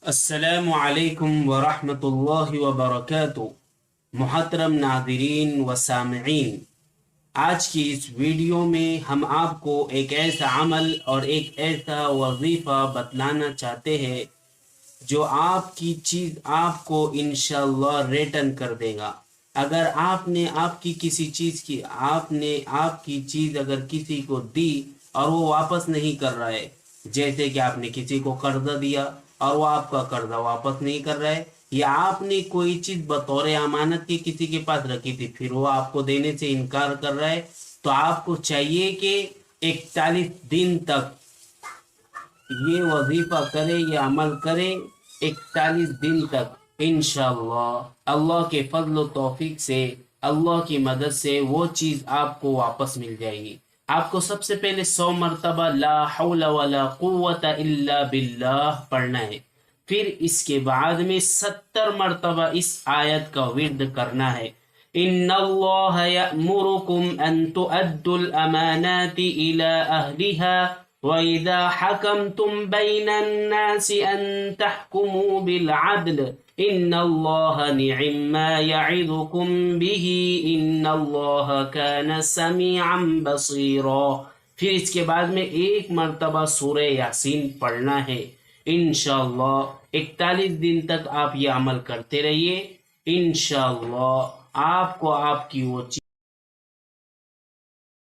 السلام علیکم ورحمۃ اللہ وبرکاتہ۔ محترم ناظرین و سامعین، آج کی اس ویڈیو میں ہم آپ کو ایک ایسا عمل اور ایک ایسا وظیفہ بتلانا چاہتے ہیں جو آپ کی چیز آپ کو انشاءاللہ ریٹرن کر دے گا۔ اگر آپ نے آپ کی کسی چیز کی آپ کی چیز اگر کسی کو دی اور وہ واپس نہیں کر رہا ہے، جیسے کہ آپ نے کسی کو قرضہ دیا اور وہ آپ کا قرضہ واپس نہیں کر رہا ہے، یا آپ نے کوئی چیز بطور امانت کے کسی کے پاس رکھی تھی پھر وہ آپ کو دینے سے انکار کر رہا ہے، تو آپ کو چاہیے کہ 41 دن تک یہ وظیفہ کرے، یہ عمل کرے 41 دن تک۔ انشاءاللہ اللہ کے فضل و توفیق سے، اللہ کی مدد سے وہ چیز آپ کو واپس مل جائے گی۔ آپ کو سب سے پہلے 100 مرتبہ لا حول ولا قوت الا باللہ پڑھنا ہے، پھر اس کے بعد میں 70 مرتبہ اس آیت کا ورد کرنا ہے۔ ان اللہ یأمرکم ان تؤدوا الامانات الى اہلها وَإِذَا حَكَمْتُمْ بَيْنَ النَّاسِ أَن تَحْكُمُوا بِالْعَدْلِ إِنَّ اللَّهَ نِعِمَّ مَا يَعِظُكُمْ بِهِ إِنَّ اللَّهَ كَانَ سَمِيعًا بَصِيرًا۔ پھر اس کے بعد میں ایک مرتبہ سورہ یاسین پڑھنا ہے۔ انشاءاللہ 41 دن تک آپ یہ عمل کرتے رہیے، انشاءاللہ آپ کو آپ کی وہ چیز